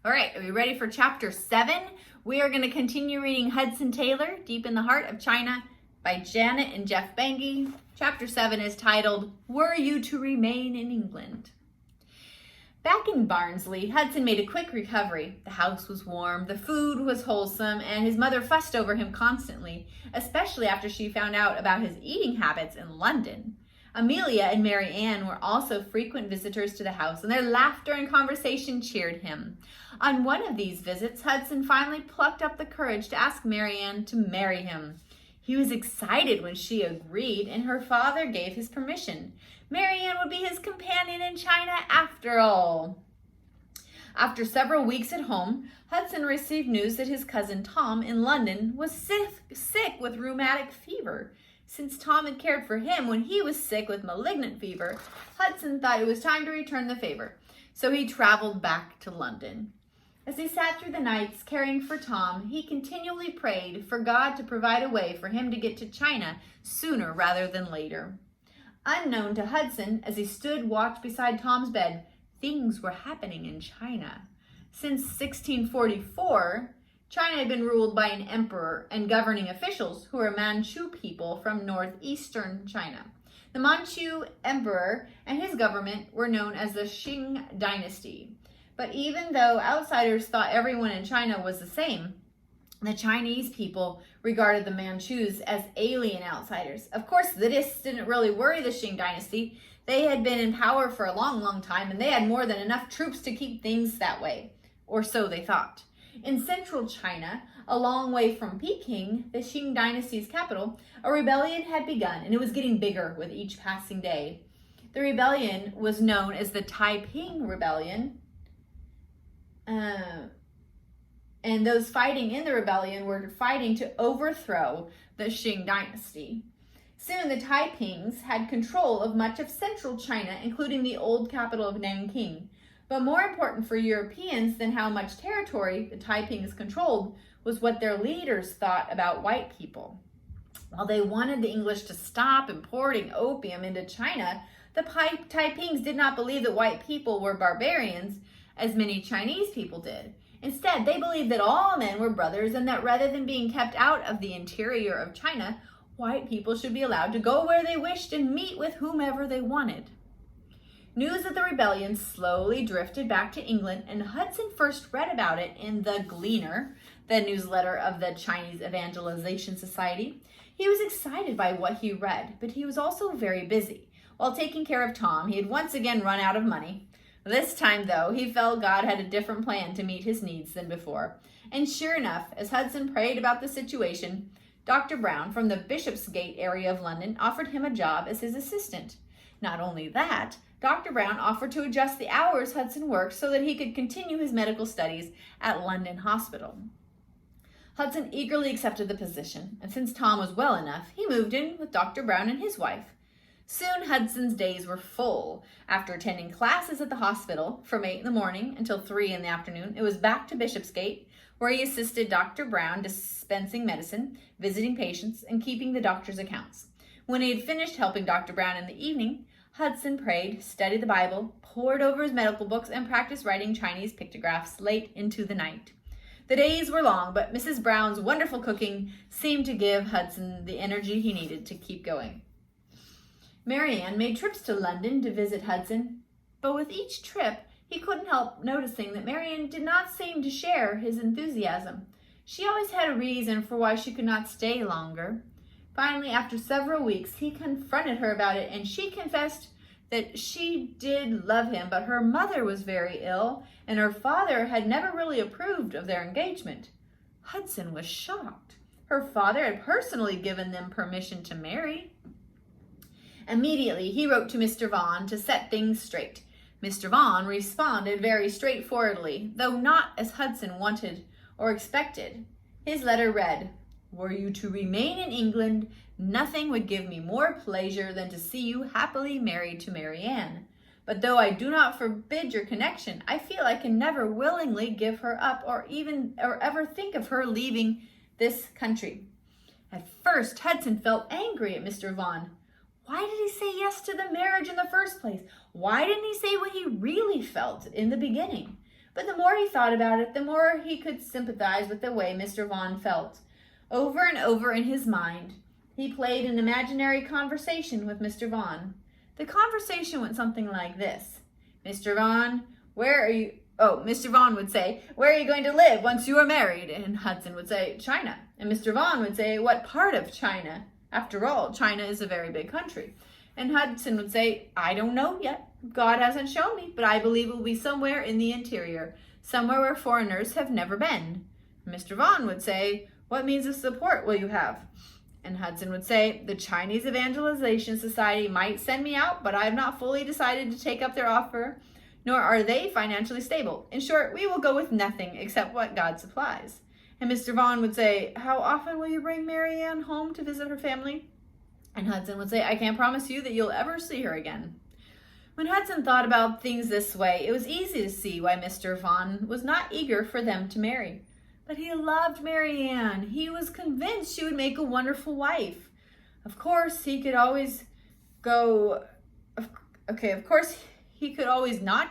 All right, are we ready for chapter 7? We are going to continue reading Hudson Taylor, Deep in the Heart of China by Janet and Geoff Benge. Chapter 7 is titled, Were You to Remain in England? Back in Barnsley, Hudson made a quick recovery. The house was warm, the food was wholesome, and his mother fussed over him constantly, especially after she found out about his eating habits in London. Amelia and Mary Ann were also frequent visitors to the house, and their laughter and conversation cheered him. On one of these visits, Hudson finally plucked up the courage to ask Mary Ann to marry him. He was excited when she agreed, and her father gave his permission. Mary Ann would be his companion in China after all. After several weeks at home, Hudson received news that his cousin Tom in London was sick with rheumatic fever. Since Tom had cared for him when he was sick with malignant fever, Hudson thought it was time to return the favor, so he traveled back to London. As he sat through the nights caring for Tom, he continually prayed for God to provide a way for him to get to China sooner rather than later. Unknown to Hudson, as he stood watched beside Tom's bed, things were happening in China. Since 1644, China had been ruled by an emperor and governing officials who were Manchu people from northeastern China. The Manchu emperor and his government were known as the Qing dynasty. But even though outsiders thought everyone in China was the same, the Chinese people regarded the Manchus as alien outsiders. Of course, this didn't really worry the Qing dynasty. They had been in power for a long, long time, and they had more than enough troops to keep things that way, or so they thought. In central China, a long way from Peking, the Qing dynasty's capital, a rebellion had begun, and it was getting bigger with each passing day. The rebellion was known as the Taiping Rebellion, and those fighting in the rebellion were fighting to overthrow the Qing dynasty. Soon the Taipings had control of much of central China, including the old capital of Nanking. But more important for Europeans than how much territory the Taipings controlled was what their leaders thought about white people. While they wanted the English to stop importing opium into China, the Taipings did not believe that white people were barbarians, as many Chinese people did. Instead, they believed that all men were brothers and that rather than being kept out of the interior of China, white people should be allowed to go where they wished and meet with whomever they wanted. News of the rebellion slowly drifted back to England, and Hudson first read about it in the Gleaner, the newsletter of the Chinese Evangelization Society. He was excited by what he read, but he was also very busy. While taking care of Tom, he had once again run out of money. This time, though, he felt God had a different plan to meet his needs than before. And sure enough, as Hudson prayed about the situation, Dr. Brown from the Bishopsgate area of London offered him a job as his assistant. Not only that, Dr. Brown offered to adjust the hours Hudson worked so that he could continue his medical studies at London Hospital. Hudson eagerly accepted the position, and since Tom was well enough, he moved in with Dr. Brown and his wife. Soon Hudson's days were full. After attending classes at the hospital from 8 in the morning until 3 in the afternoon, it was back to Bishopsgate, where he assisted Dr. Brown dispensing medicine, visiting patients, and keeping the doctor's accounts. When he had finished helping Dr. Brown in the evening, Hudson prayed, studied the Bible, pored over his medical books, and practiced writing Chinese pictographs late into the night. The days were long, but Mrs. Brown's wonderful cooking seemed to give Hudson the energy he needed to keep going. Mary Ann made trips to London to visit Hudson, but with each trip, he couldn't help noticing that Mary Ann did not seem to share his enthusiasm. She always had a reason for why she could not stay longer. Finally, after several weeks, he confronted her about it, and she confessed that she did love him, but her mother was very ill, and her father had never really approved of their engagement. Hudson was shocked. Her father had personally given them permission to marry. Immediately, he wrote to Mr. Vaughan to set things straight. Mr. Vaughan responded very straightforwardly, though not as Hudson wanted or expected. His letter read, "Were you to remain in England, nothing would give me more pleasure than to see you happily married to Mary Ann. But though I do not forbid your connection, I feel I can never willingly give her up or ever think of her leaving this country." At first, Hudson felt angry at Mr. Vaughan. Why did he say yes to the marriage in the first place? Why didn't he say what he really felt in the beginning? But the more he thought about it, the more he could sympathize with the way Mr. Vaughan felt. Over and over in his mind, he played an imaginary conversation with Mr. Vaughan. The conversation went something like this. Mr. Vaughan, Mr. Vaughan would say, where are you going to live once you are married? And Hudson would say, China. And Mr. Vaughan would say, what part of China? After all, China is a very big country. And Hudson would say, I don't know yet. God hasn't shown me, but I believe it will be somewhere in the interior, somewhere where foreigners have never been. Mr. Vaughan would say, what means of support will you have? And Hudson would say, the Chinese Evangelization Society might send me out, but I have not fully decided to take up their offer, nor are they financially stable. In short, we will go with nothing except what God supplies. And Mr. Vaughan would say, how often will you bring Mary Ann home to visit her family? And Hudson would say, I can't promise you that you'll ever see her again. When Hudson thought about things this way, it was easy to see why Mr. Vaughan was not eager for them to marry. But he loved Mary Ann. He was convinced she would make a wonderful wife. Of course, he could always not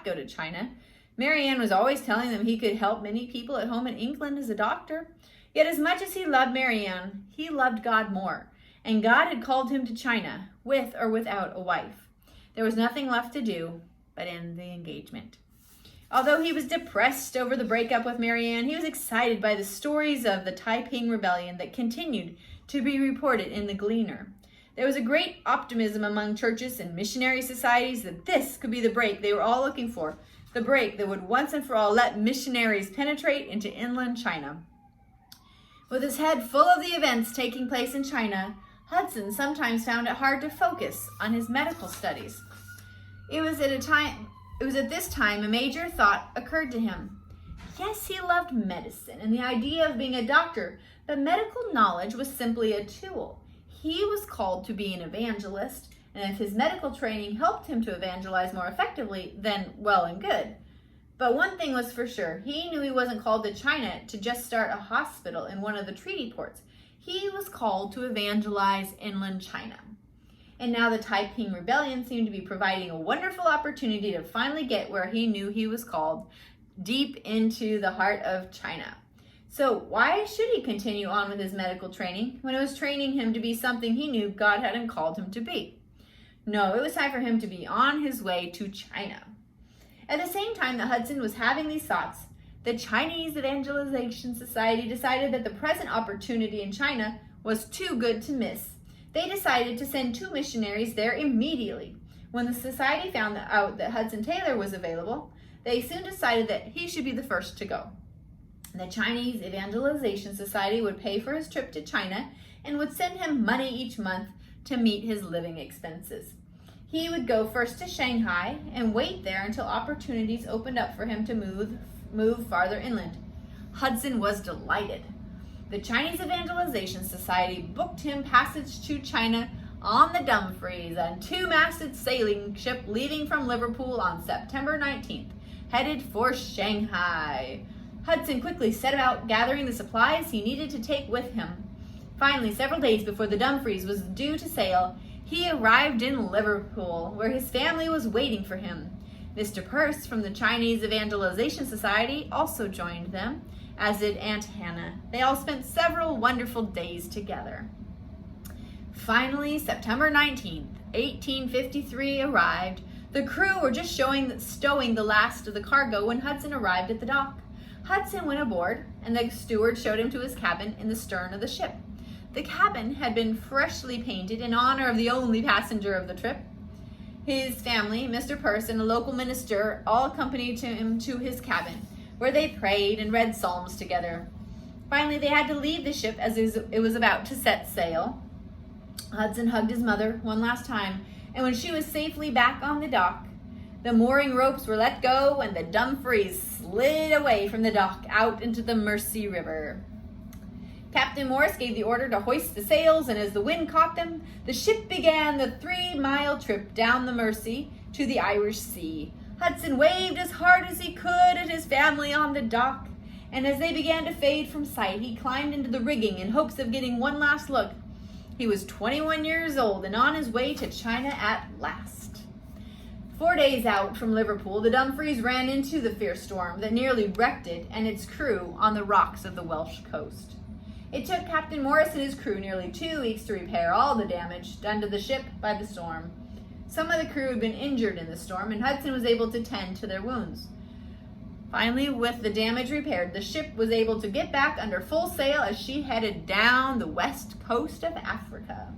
go to China. Mary Ann was always telling them he could help many people at home in England as a doctor. Yet as much as he loved Mary Ann, he loved God more. And God had called him to China, with or without a wife. There was nothing left to do but end the engagement. Although he was depressed over the breakup with Mary Ann, he was excited by the stories of the Taiping rebellion that continued to be reported in the Gleaner. There was a great optimism among churches and missionary societies that this could be the break they were all looking for, the break that would once and for all let missionaries penetrate into inland China. With his head full of the events taking place in China, Hudson sometimes found it hard to focus on his medical studies. It was at this time a major thought occurred to him. Yes, he loved medicine and the idea of being a doctor, but medical knowledge was simply a tool. He was called to be an evangelist, and if his medical training helped him to evangelize more effectively, then well and good. But one thing was for sure, he knew he wasn't called to China to just start a hospital in one of the treaty ports. He was called to evangelize inland China. And now the Taiping Rebellion seemed to be providing a wonderful opportunity to finally get where he knew he was called, deep into the heart of China. So why should he continue on with his medical training when it was training him to be something he knew God hadn't called him to be? No, it was time for him to be on his way to China. At the same time that Hudson was having these thoughts, the Chinese Evangelization Society decided that the present opportunity in China was too good to miss. They decided to send 2 missionaries there immediately. When the society found out that Hudson Taylor was available, they soon decided that he should be the first to go. The Chinese Evangelization Society would pay for his trip to China and would send him money each month to meet his living expenses. He would go first to Shanghai and wait there until opportunities opened up for him to move farther inland. Hudson was delighted. The Chinese Evangelization Society booked him passage to China on the Dumfries, a 2-masted sailing ship leaving from Liverpool on September 19th, headed for Shanghai. Hudson quickly set about gathering the supplies he needed to take with him. Finally, several days before the Dumfries was due to sail, he arrived in Liverpool, where his family was waiting for him. Mr. Peirce from the Chinese Evangelization Society also joined them, as did Aunt Hannah. They all spent several wonderful days together. Finally, September 19th, 1853 arrived. The crew were just stowing the last of the cargo when Hudson arrived at the dock. Hudson went aboard, and the steward showed him to his cabin in the stern of the ship. The cabin had been freshly painted in honor of the only passenger of the trip. His family, Mr. Peirce, and a local minister all accompanied him to his cabin, where they prayed and read psalms together. Finally, they had to leave the ship as it was about to set sail. Hudson hugged his mother one last time, and when she was safely back on the dock, the mooring ropes were let go and the Dumfries slid away from the dock out into the Mersey River. Captain Morris gave the order to hoist the sails, and as the wind caught them, the ship began the 3-mile trip down the Mersey to the Irish Sea. Hudson waved as hard as he could at his family on the dock, and as they began to fade from sight, he climbed into the rigging in hopes of getting one last look. He was 21 years old and on his way to China at last. 4 days out from Liverpool, the Dumfries ran into the fierce storm that nearly wrecked it and its crew on the rocks of the Welsh coast. It took Captain Morris and his crew nearly 2 weeks to repair all the damage done to the ship by the storm. Some of the crew had been injured in the storm, and Hudson was able to tend to their wounds. Finally, with the damage repaired, the ship was able to get back under full sail as she headed down the west coast of Africa.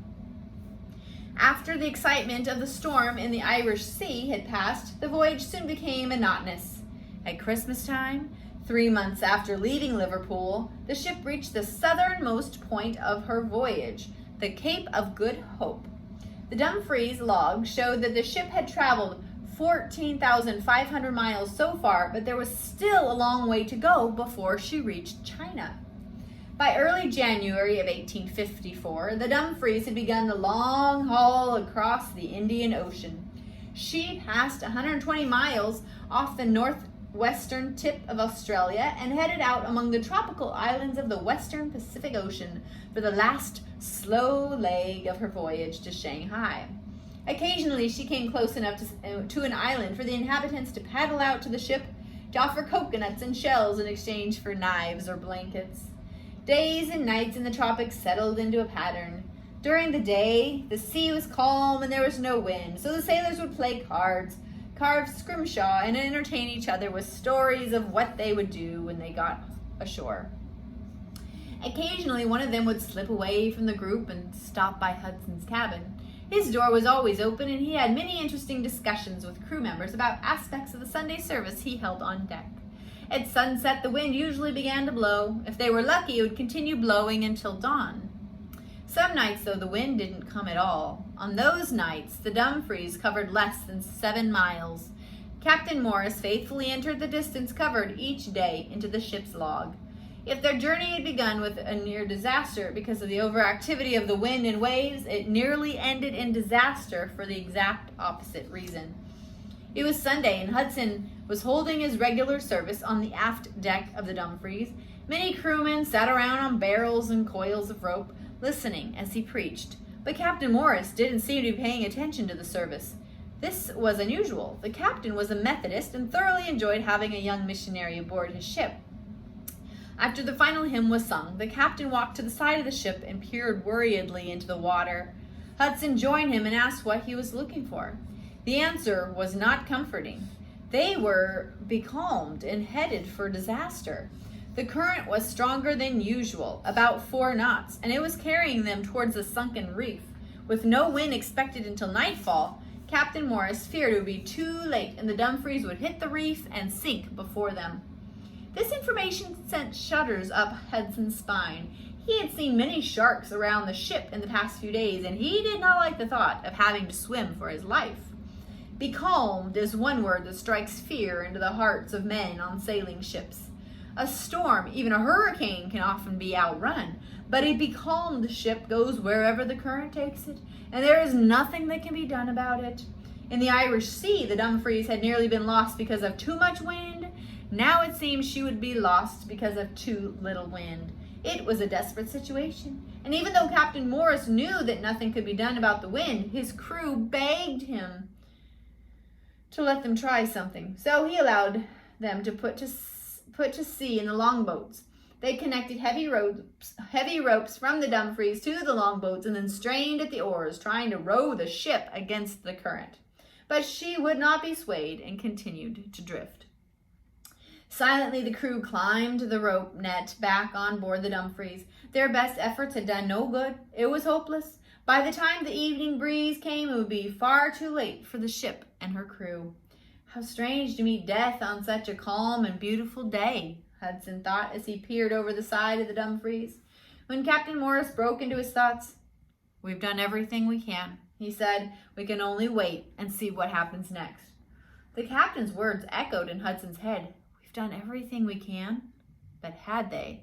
After the excitement of the storm in the Irish Sea had passed, the voyage soon became monotonous. At Christmas time, 3 months after leaving Liverpool, the ship reached the southernmost point of her voyage, the Cape of Good Hope. The Dumfries log showed that the ship had traveled 14,500 miles so far, but there was still a long way to go before she reached China. By early January of 1854, the Dumfries had begun the long haul across the Indian Ocean. She passed 120 miles off the northwestern tip of Australia and headed out among the tropical islands of the western Pacific Ocean for the last slow leg of her voyage to Shanghai. Occasionally, she came close enough to an island for the inhabitants to paddle out to the ship to offer coconuts and shells in exchange for knives or blankets. Days and nights in the tropics settled into a pattern. During the day, the sea was calm and there was no wind, so the sailors would play cards, carve scrimshaw, and entertain each other with stories of what they would do when they got ashore. Occasionally, one of them would slip away from the group and stop by Hudson's cabin. His door was always open, and he had many interesting discussions with crew members about aspects of the Sunday service he held on deck. At sunset, the wind usually began to blow. If they were lucky, it would continue blowing until dawn. Some nights, though, the wind didn't come at all. On those nights, the Dumfries covered less than 7 miles. Captain Morris faithfully entered the distance covered each day into the ship's log. If their journey had begun with a near disaster because of the overactivity of the wind and waves, it nearly ended in disaster for the exact opposite reason. It was Sunday, and Hudson was holding his regular service on the aft deck of the Dumfries. Many crewmen sat around on barrels and coils of rope, listening as he preached. But Captain Morris didn't seem to be paying attention to the service. This was unusual. The captain was a Methodist and thoroughly enjoyed having a young missionary aboard his ship. After the final hymn was sung, the captain walked to the side of the ship and peered worriedly into the water. Hudson joined him and asked what he was looking for. The answer was not comforting. They were becalmed and headed for disaster. The current was stronger than usual, about 4 knots, and it was carrying them towards the sunken reef. With no wind expected until nightfall, Captain Morris feared it would be too late and the Dumfries would hit the reef and sink before them. This information sent shudders up Hudson's spine. He had seen many sharks around the ship in the past few days, and he did not like the thought of having to swim for his life. Becalmed is one word that strikes fear into the hearts of men on sailing ships. A storm, even a hurricane, can often be outrun, but a becalmed ship goes wherever the current takes it, and there is nothing that can be done about it. In the Irish Sea, the Dumfries had nearly been lost because of too much wind. Now it seemed she would be lost because of too little wind. It was a desperate situation, and even though Captain Morris knew that nothing could be done about the wind, his crew begged him to let them try something. So he allowed them to put to sea in the longboats. They connected heavy ropes from the Dumfries to the longboats and then strained at the oars, trying to row the ship against the current. But she would not be swayed and continued to drift. Silently, the crew climbed the rope net back on board the Dumfries. Their best efforts had done no good. It was hopeless. By the time the evening breeze came, it would be far too late for the ship and her crew. How strange to meet death on such a calm and beautiful day, Hudson thought as he peered over the side of the Dumfries. When Captain Morris broke into his thoughts, "We've done everything we can," he said. "We can only wait and see what happens next." The captain's words echoed in Hudson's head. We've done everything we can? But had they?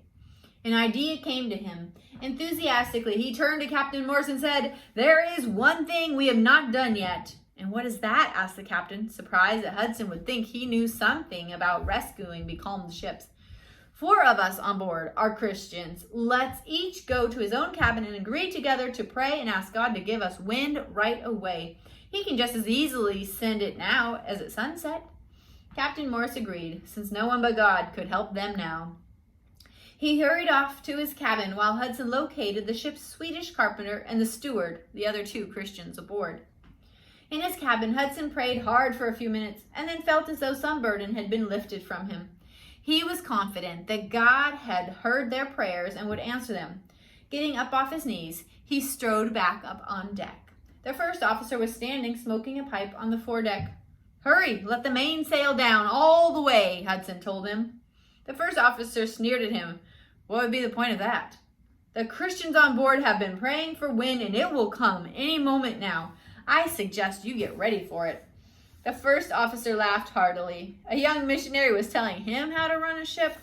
An idea came to him. Enthusiastically, he turned to Captain Morris and said, "There is one thing we have not done yet." "And what is that?" asked the captain, surprised that Hudson would think he knew something about rescuing becalmed ships. 4 of us on board are Christians. Let's each go to his own cabin and agree together to pray and ask God to give us wind right away. He can just as easily send it now as at sunset." Captain Morris agreed, since no one but God could help them now. He hurried off to his cabin while Hudson located the ship's Swedish carpenter and the steward, the other 2 Christians aboard. In his cabin, Hudson prayed hard for a few minutes and then felt as though some burden had been lifted from him. He was confident that God had heard their prayers and would answer them. Getting up off his knees, he strode back up on deck. The first officer was standing smoking a pipe on the foredeck. "Hurry, let the mainsail down all the way," Hudson told him. The first officer sneered at him. What would be the point of that? "The Christians on board have been praying for wind, and it will come any moment now. I suggest you get ready for it." The first officer laughed heartily. A young missionary was telling him how to run a ship.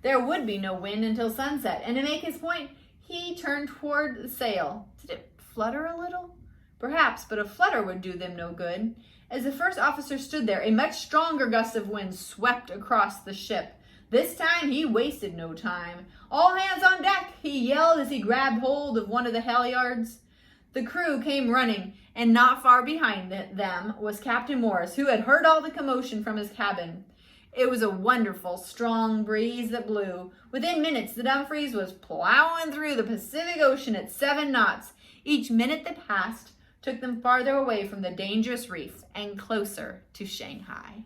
There would be no wind until sunset, and to make his point, he turned toward the sail. Did it flutter a little? Perhaps, but a flutter would do them no good. As the first officer stood there, a much stronger gust of wind swept across the ship. This time he wasted no time. "All hands on deck," he yelled as he grabbed hold of one of the halyards. The crew came running, and not far behind them was Captain Morris, who had heard all the commotion from his cabin. It was a wonderful, strong breeze that blew. Within minutes, the Dumfries was plowing through the Pacific Ocean at 7 knots. Each minute that passed took them farther away from the dangerous reef and closer to Shanghai.